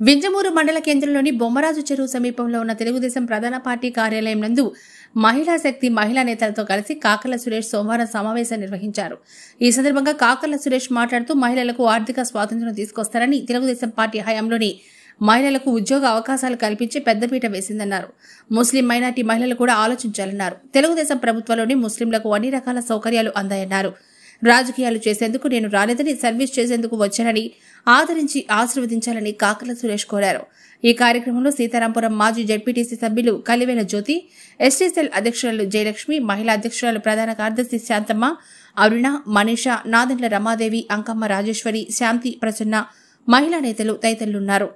వింజమూరు మండల కేంద్రంలోని బొమ్మరాజు చెరువు సమీపంలో ఉన్న తెలుగుదేశం ప్రధాన పార్టీ కార్యాలయం నందు మహిళా శక్తి మహిళా నేతలతో కలిసి కాకర్ల సురేష్ సోమవారం సమావేశం నిర్వహించారు. ఈ సందర్భంగా కాకర్ల సురేష్ మాట్లాడుతూ మహిళలకు ఆర్థిక స్వాతంత్ర్యం తీసుకొస్తారని, తెలుగుదేశం పార్టీ హయాంలోని మహిళలకు ఉద్యోగ అవకాశాలు కల్పించి పెద్దపీట వేసిందన్నారు. ముస్లిం మైనార్టీ మహిళలు కూడా ఆలోచించాలన్నారు. తెలుగుదేశం ప్రభుత్వంలోని ముస్లింలకు అన్ని రకాల సౌకర్యాలు అందాయన్నారు. రాజకీయాలు చేసేందుకు నేను రాలేదని, సర్వీస్ చేసేందుకు వచ్చానని ఆదరించి ఆశీర్వదించాలని కాకర్ల సురేష్ కోరారు. ఈ కార్యక్రమంలో సీతారాంపురం మాజీ జెడ్పీటీసీ సభ్యులు కలివేల జ్యోతి, ఎస్టీ సెల్ అధ్యక్షురాలు జయలక్ష్మి, మహిళా అధ్యక్షురాలు ప్రధాన కార్యదర్శి శాంతమ్మ, అరుణ, మనీషా, నాదెండ్ల రమాదేవి, అంకమ్మ రాజేశ్వరి, శాంతి ప్రసన్న, మహిళా నేతలు తదితరులున్నారు.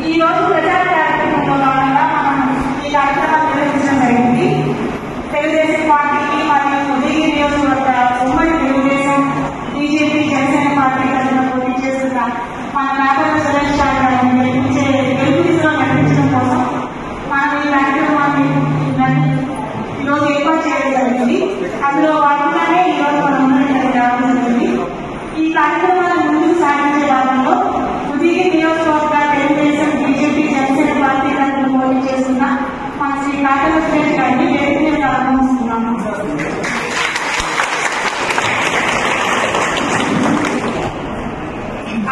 ఈ రోజు ప్రచార కార్యక్రమంలో భాగంగా మనం ఈ కార్యక్రమాన్ని నిర్వహించడం జరిగింది. తెలుగుదేశం పార్టీకి మరియు ఉదయగిరి నియోజకవర్గ ఉమ్మడి తెలుగుదేశం, బీజేపీ, జనసేన పార్టీ తరఫున పోటీ చేస్తున్న మన కాకర్ల సురేష్ గారిని గెలుపుదిశలో నడిపించడం కోసం మనం ఈ కార్యక్రమాన్ని ఈరోజు ఏర్పాటు చేయడం జరిగింది. అందులో భాగంగానే ఈరోజు మనం ముందుకు రావడం జరిగింది. ఈ కార్యక్రమాన్ని ముందుకు సాగించే భాగంలో ఉదయగిరి నియోజకవర్గ తెలుగుదేశం, బీజేపీ, జనసేన పార్టీ తరఫున పోటీ చేస్తున్న మన శ్రీ కాకర్ల సురేష్ గారిని వేదిక మీద ఆహ్వానిస్తున్నాము.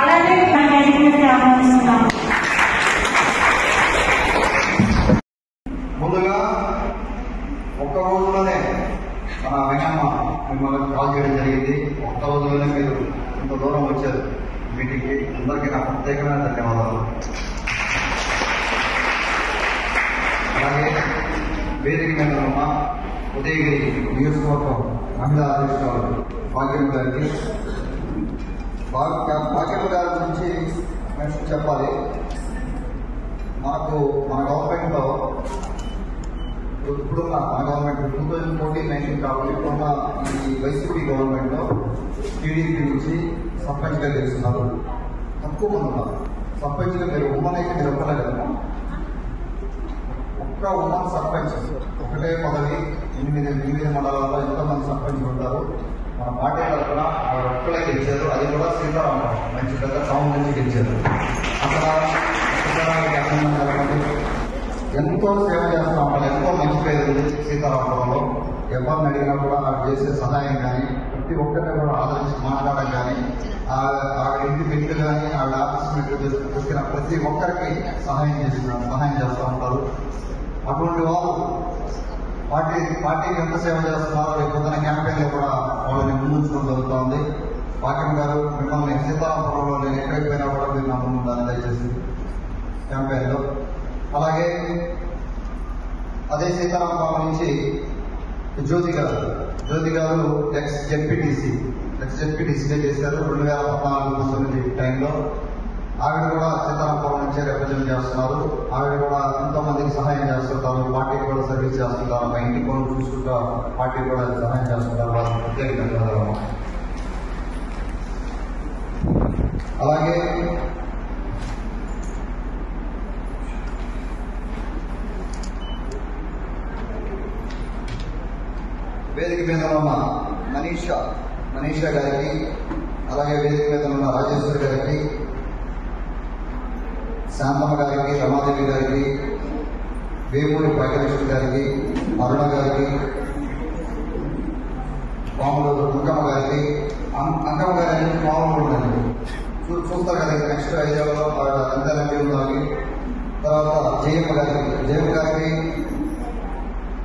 అలాగే వేదిక మీద ఆహ్వానిస్తున్నాము. ముందుగా ఒక్క రోజులోనే మన వెంకమ్మ మిమ్మల్ని కాల్ చేయడం జరిగింది. ఒక్క రోజులోనే మీరు ఇంత దూరం వచ్చారు మీటింగ్కి. అందరికీ నా ప్రత్యేకమైన ధన్యవాదాలు. అలాగే వేదిక మీద ఉన్న ఉదయగిరి నియోజకవర్గం మహిళా అధ్యక్షురాలు భాగ్యం గారికి, భాగ్యం గారి గురించి చెప్పాలి. మనకు మన గవర్నమెంట్లో ఇప్పుడున్న మన గవర్నమెంట్ 2014-19 కాబట్టి ఇప్పుడున్న ఈ వైసీపీ గవర్నమెంట్లో టీడీపీ నుంచి సర్పంచ్గా గెలుస్తున్నారు. తక్కువ మంది ఉన్నారు సర్పంచ్గా. మీరు ఉమ్మన్ అయితే మీరు ఒక్కలే కదా, ఒక్క ఉమ్మన్ సర్పంచ్ ఒకటే పదవి 8 మండలాల్లో ఎంతమంది సర్పంచ్లు ఉంటారు. మన పార్టీ తరఫున వారు ఒక్కలే గెలిచారు. అది కూడా సీతారామరావు మంచి పెద్ద టౌన్ నుంచి గెలిచారు. అక్కడ ఎంతో సేవ చేస్తూ ఉంటారు. ఎంతో మంచి పేరు ఉంది సీతారామపురంలో. ఎవరిని అడిగినా కూడా నాకు చేసే సహాయం కానీ, ప్రతి ఒక్కరిని కూడా ఆదరించి మాట్లాడడం కానీ, ఆవిడ ఇంటి వ్యక్తులు కానీ, ఆవిడ ఆఫీస్ మీట్లు వచ్చిన ప్రతి ఒక్కరికి సహాయం చేస్తూ ఉంటారు. అటువంటి వారు పార్టీకి ఎంత సేవ చేస్తున్నారో రేపు పొద్దున క్యాంపెయిన్లో కూడా వాళ్ళని ముందుంచడం జరుగుతోంది. భాగ్యం గారు మిమ్మల్ని సీతారామపురంలో నేను ఎక్కడికి పోయినా కూడా మీరు నా ముందు ఉండాలి దయచేసి క్యాంపెయిన్లో. అలాగే అదే సీతారామపురం నుంచి జ్యోతి గారు ఎక్స్ జెడ్పీటీసీగా చేశారు 2014 టైంలో. ఆవిడ కూడా సీతారామపురం నుంచే రిప్రజెంట్ చేస్తున్నారు. ఆవిడ కూడా ఎంతో మందికి సహాయం చేస్తుంటారు. పార్టీకి కూడా సర్వీస్ చేస్తుంటారు. మా ఇంటి పనులు చూసుకుంటూ పార్టీకి కూడా సహాయం చేస్తుంటారు. వాళ్ళకి ప్రత్యేక ధన్యవాదాలు. అలాగే వేదిక మీద ఉన్న మనీషా గారికి, అలాగే వేదిక మీద ఉన్న రాజేశ్వరి గారికి, శాంతమ్మ గారికి, రమాదేవి గారికి, వేమూరి భాగ్యలక్ష్మి గారికి, అరుణ గారికి, పాములు అంకమ్మ గారికి, అంకమ్మ గారి పాములు ఉండండి చూస్తారు కదా నెక్స్ట్ 5 ఏళ్ళలో అంతేనండి ఉండాలి. తర్వాత జయమ్మ గారికి,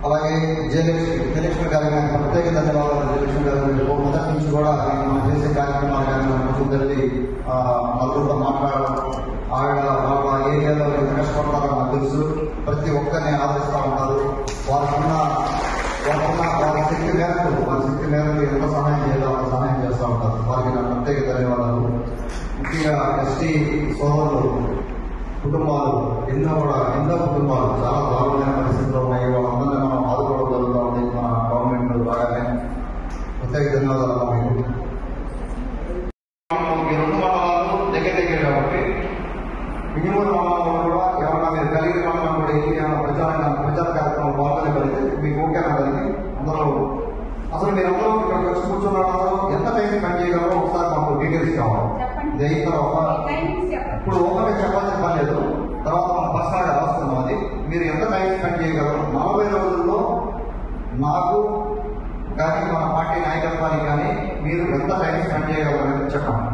అలాగే జయలక్ష్మి గారికి నాకు ప్రత్యేక ధన్యవాదాలు. జయలక్ష్మి గారు మొదటి నుంచి కూడా మనం చేసే కార్యక్రమాలు కానీ మన ముందరి నలుగురితో మాట్లాడడం, ఆవిడ వాళ్ళ ఏరియాలో ఎంత కష్టపడతారో నాకు తెలుసు. ప్రతి ఒక్కరిని ఆదరిస్తూ ఉంటారు. వారి శక్తి మేరకు ఎంత సహాయం చేయాలో అంత సహాయం చేస్తూ ఉంటారు. వారికి నాకు ప్రత్యేక ధన్యవాదాలు. ముఖ్యంగా ఎస్టీ సోదరులు కుటుంబాలు ఎన్నో కుటుంబాలు చాలా దారుణమైన పరిస్థితుల్లో ఉన్నాయి. వాళ్ళందరినీ మనం ఆదుకోవడం జరుగుతూ ఉంది మన గవర్నమెంట్ బాగానే. ప్రత్యేక ధన్యవాదాలు. మీకు ఈ 2 మండలాలు దగ్గర కాబట్టి వింజమూరు మండలంలో కూడా ఎవరైనా వెళ్ళి ప్రచార కార్యక్రమం పాల్గొనగలిగితే మీకు ఓకేనా కలిగి అందరూ అసలు మీరు అందరూ ఇక్కడికి వచ్చి కూర్చున్నారు ఎంత టైం స్పెండ్ చేయగలరో ఒకసారి మాకు డీటెయిల్స్ కావాలి. ఇది అయిన తర్వాత ఇప్పుడు ఓపెన్గా చెప్పాల్సిన పని లేదు, తర్వాత మనం పర్సనల్గా రాస్తున్నాం. అది మీరు ఎంత టైం స్పెండ్ చేయగలరు 40 రోజుల్లో నాకు కానీ మన పార్టీ నాయకత్వానికి కానీ మీరు ఎంత టైం స్పెండ్ చేయగలరు అనేది చెప్పండి.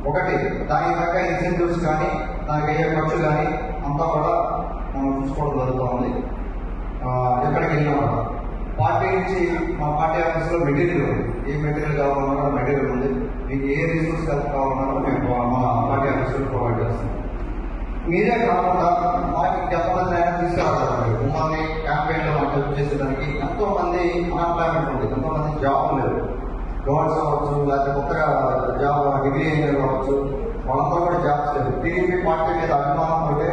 ఒకటి, దానికి తగ్గ ఇన్సెంటివ్స్ కానీ దానికి అయ్యే ఖర్చు కానీ అంతా కూడా మనం చూసుకోవడం జరుగుతూ ఉంది. ఎక్కడికి వెళ్ళినా పార్టీ నుంచి మా పార్టీ ఆఫీస్లో మెటీరియల్ ఉంది, ఏ మెటీరియల్ కావాలన్నా మెటీరియల్ ఉంది. మీకు ఏ రిసోర్స్ కావాలన్నా మేము మన పార్టీ ఆఫీస్లో ప్రొవైడ్ చేస్తాం. మీరే కాకుండా మనకి ఎంతమంది అయినా తీసుకురావాలి. మమ్మల్ని క్యాంపెయిన్లో హెల్ప్ చేసేదానికి ఎంతో మంది అన్ఎంప్లాయ్మెంట్ ఉంది, ఎంతో మంది జాబ్ లేదు. గవర్నర్స్ అవ్వచ్చు, లేకపోతే కొత్తగా జాబ్ డిగ్రీ ఇంజనీర్ అవ్వచ్చు, వాళ్ళందరూ కూడా జాబ్స్ లేదు. టీడీపీ పార్టీ మీద అభిమానంతో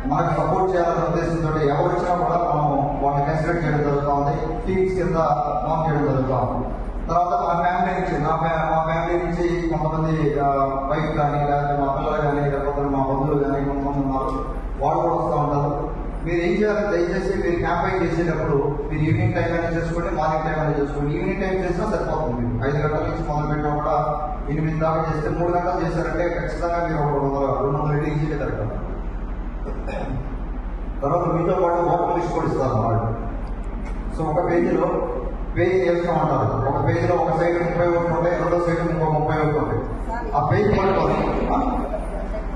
మనకు సపోర్ట్ చేయాలనే ఉద్దేశంతో ఎవరు వచ్చినా కూడా మనం వాళ్ళని కన్సిడర్ చేయడం జరుగుతూ ఉంది, టీమ్స్ కింద ఫామ్ చేయడం జరుగుతూ ఉంది. తర్వాత మా ఫ్యామిలీ నుంచి మా ఫ్యామిలీ నుంచి కొంతమంది వైఫ్ కానీ లేకపోతే మా పిల్లలు కానీ లేకపోతే మా బంధువులు కానీ కొంతమంది ఉన్నారు, వాళ్ళు కూడా వస్తూ ఉంటారు. మీరు ఏం చేయాలి, దయచేసి మీరు క్యాంపెయిన్ చేసేటప్పుడు మీరు ఈవినింగ్ టైం అనేది చేసుకోండి, మార్నింగ్ టైం అనేది చేసుకోండి. ఈవినింగ్ టైం చేసినా సరిపోతుంది. 5 గంటల నుంచి మొదలు పెట్టినా కూడా 8 దాకా చేస్తే 3 గంటలు చేశారంటే ఖచ్చితంగా మీరు 200 ఈజీగా జరగదు. తర్వాత మీతో పాటు ఓపెన్ లిస్ట్ కూడా ఇస్తారు వాళ్ళు. సో ఒక పేజీలో పేజీ చేస్తూ ఉంటారు. ఒక పేజీలో ఒక సైడ్ 30 ఓట్లు ఉంటాయి, రెండో సైడ్ ఇంకో 30 ఓట్లు ఉంటాయి. ఆ పేజీ పట్టుకొని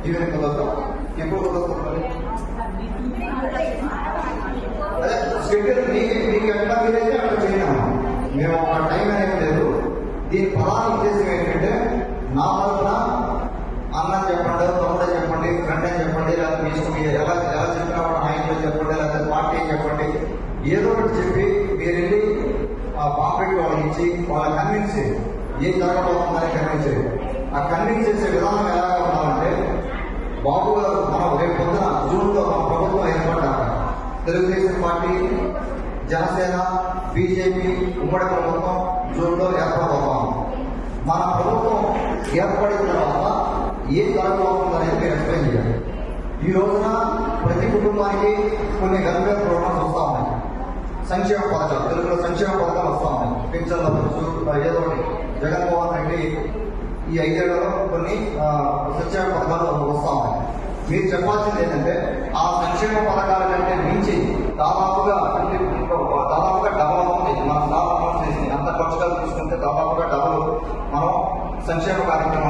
ఈవినింగ్ కుదరదు, ఎప్పుడు కుదరుతుంది అదే షెడ్యూల్ మీకు ఎట్లా వీలైతే అట్లా చేయలేము. మేము ఒక టైం అనేది లేదు. దీని ప్రధాన ఉద్దేశం ఏంటంటే నా తరఫున అన్న చెప్పండి, తమ్ముడే చెప్పండి, ఫ్రెండ్ అని చెప్పండి, లేకపోతే మీ ఇష్టం ఎలా చెప్పినా కూడా నాయకులు చెప్పండి, లేకపోతే పార్టీ చెప్పండి, ఏదో ఒకటి చెప్పి మీరు వెళ్ళి ఆ పాంపెట్ వాళ్ళకి ఇచ్చి వాళ్ళ కన్విన్స్ ఏం జరగబోతుందని కన్విన్స్ ఆ కన్విన్స్ చేసే విధానం ఎలాగా ఉండాలంటే, బాబు గారు మనం రేపు పొద్దున జూన్లో మన ప్రభుత్వం ఏర్పడ్డాక తెలుగుదేశం పార్టీ, జనసేన, బీజేపీ ఉమ్మడి ప్రభుత్వం జూన్లో ఏర్పడబోతాం. మన ప్రభుత్వం ఏర్పడిన తర్వాత ఏం జరగబోతుందనేది మీరు ఎక్స్ప్లెయిన్ చేయాలి. ఈ రోజున ప్రతి కుటుంబానికి కొన్ని వెల్ఫేర్ ప్రోగ్రామ్స్ వస్తూ ఉన్నాయి, సంక్షేమ పథకాలు, తెలుగులో సంక్షేమ పథకాలు వస్తూ ఉన్నాయి. పింఛన్ల ఖర్చు ఏదో ఒకటి జగన్మోహన్ రెడ్డి ఈ 5 ఏళ్లలో కొన్ని సంక్షేమ పథకాలు వస్తూ ఉన్నాయి. మీరు చెప్పాల్సింది ఏంటంటే ఆ సంక్షేమ పథకాల కంటే మించి దాదాపుగా డబల్ అవుతుంది. మనం చాలా అమౌంట్ చేసి అంత ఖర్చుగా చూసుకుంటే దాదాపుగా డబల్ మనం సంక్షేమ కార్యక్రమాలు